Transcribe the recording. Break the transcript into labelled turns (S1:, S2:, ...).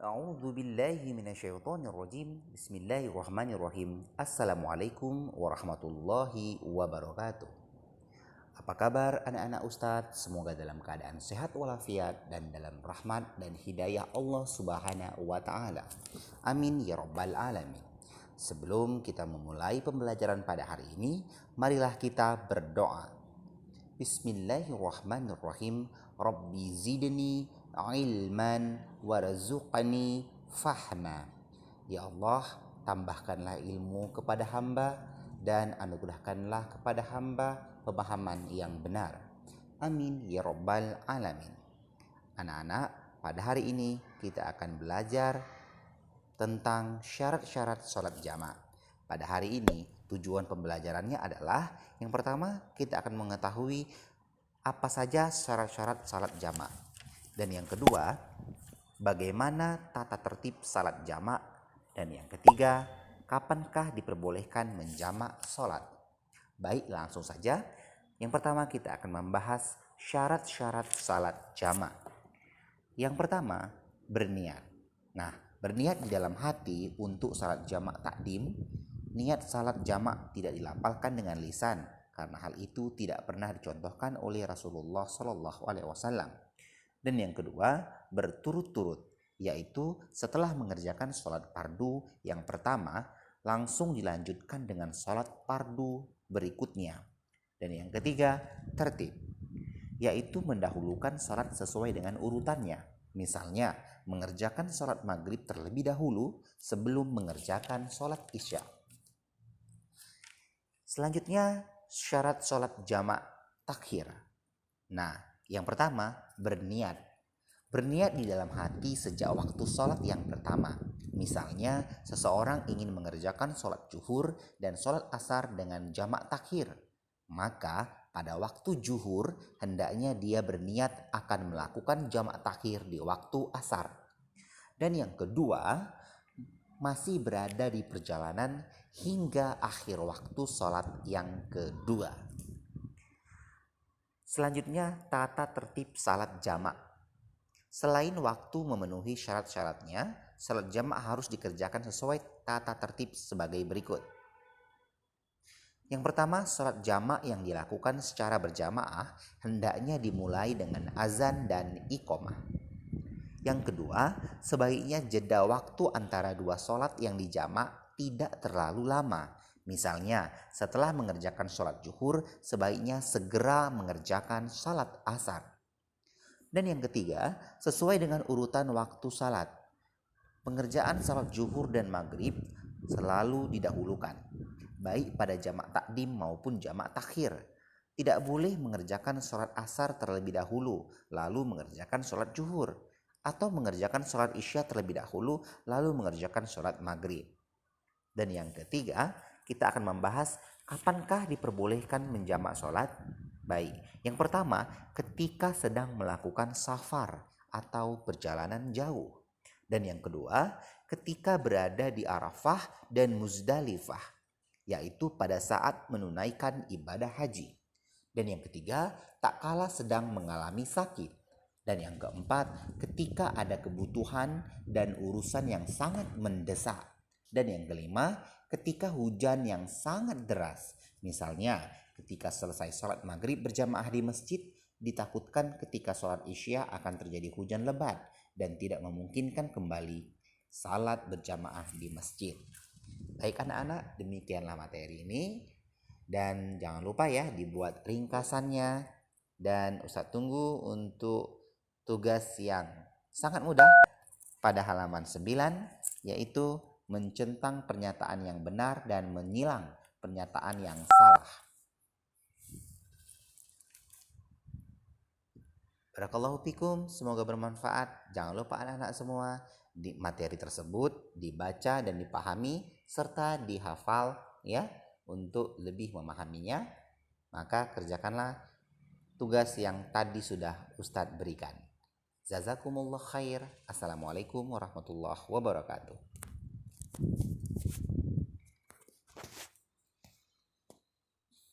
S1: A'udzu billahi minasyaitonir rajim. Bismillahirrahmanirrahim. Assalamualaikum warahmatullahi wabarakatuh. Apa kabar anak-anak Ustadz? Semoga dalam keadaan sehat walafiat dan dalam rahmat dan hidayah Allah Subhanahu wa taala. Amin ya rabbal alamin. Sebelum kita memulai pembelajaran pada hari ini, marilah kita berdoa. Bismillahirrahmanirrahim. Rabbi zidni ilman warzuqni fahma. Ya Allah, tambahkanlah ilmu kepada hamba dan anugerahkanlah kepada hamba pemahaman yang benar. Amin ya rabbal alamin. Anak-anak, pada hari ini kita akan belajar tentang syarat-syarat sholat jamaah. Pada hari ini tujuan pembelajarannya adalah yang pertama, kita akan mengetahui apa saja syarat-syarat salat jamaah. Dan yang kedua, bagaimana tata tertib salat jamaah. Dan yang ketiga, kapankah diperbolehkan menjamak salat. Baik, langsung saja. Yang pertama kita akan membahas syarat-syarat salat jamaah. Yang pertama, berniat. Nah, berniat di dalam hati untuk salat jamaah takdim. Niat salat jamaah tidak dilafalkan dengan lisan, karena hal itu tidak pernah dicontohkan oleh Rasulullah Shallallahu Alaihi Wasallam. Dan yang kedua, berturut-turut, yaitu setelah mengerjakan sholat fardu yang pertama, langsung dilanjutkan dengan sholat fardu berikutnya. Dan yang ketiga, tertib, yaitu mendahulukan sholat sesuai dengan urutannya. Misalnya, mengerjakan sholat maghrib terlebih dahulu sebelum mengerjakan sholat isya. Selanjutnya, syarat sholat jamaah takhir. Nah, yang pertama, berniat. Berniat di dalam hati sejak waktu sholat yang pertama. Misalnya, seseorang ingin mengerjakan sholat zuhur dan sholat asar dengan jamaah takhir. Maka, pada waktu zuhur, hendaknya dia berniat akan melakukan jamaah takhir di waktu asar. Dan yang kedua, masih berada di perjalanan hingga akhir waktu sholat yang kedua. Selanjutnya, tata tertib salat jamaah. Selain waktu memenuhi syarat-syaratnya, salat jamaah harus dikerjakan sesuai tata tertib sebagai berikut. Yang pertama, salat jamaah yang dilakukan secara berjamaah hendaknya dimulai dengan azan dan iqamah. Yang kedua, sebaiknya jeda waktu antara dua sholat yang dijamak tidak terlalu lama. Misalnya, setelah mengerjakan sholat zuhur, sebaiknya segera mengerjakan sholat asar. Dan yang ketiga, sesuai dengan urutan waktu salat. Pengerjaan sholat zuhur dan maghrib selalu didahulukan, baik pada jamak takdim maupun jamak takhir. Tidak boleh mengerjakan sholat asar terlebih dahulu, lalu mengerjakan sholat zuhur. Atau mengerjakan sholat isya terlebih dahulu, lalu mengerjakan sholat maghrib. Dan yang ketiga, kita akan membahas kapankah diperbolehkan menjamak sholat. Baik, yang pertama, ketika sedang melakukan safar atau perjalanan jauh. Dan yang kedua, ketika berada di Arafah dan Muzdalifah, yaitu pada saat menunaikan ibadah haji. Dan yang ketiga, tak kala sedang mengalami sakit. Dan yang keempat, ketika ada kebutuhan dan urusan yang sangat mendesak. Dan yang kelima, ketika hujan yang sangat deras. Misalnya, ketika selesai sholat maghrib berjamaah di masjid, ditakutkan ketika sholat isya akan terjadi hujan lebat dan tidak memungkinkan kembali salat berjamaah di masjid. Baik anak-anak, demikianlah materi ini. Dan jangan lupa ya dibuat ringkasannya. Dan Ustadz tunggu untuk tugas yang sangat mudah pada halaman 9, yaitu mencentang pernyataan yang benar dan menyilang pernyataan yang salah. Barakallahu fikum, semoga bermanfaat. Jangan lupa anak-anak semua, di materi tersebut dibaca dan dipahami serta dihafal ya, untuk lebih memahaminya. Maka kerjakanlah tugas yang tadi sudah Ustadz berikan. Jazakumullah khair. Assalamualaikum warahmatullahi wabarakatuh.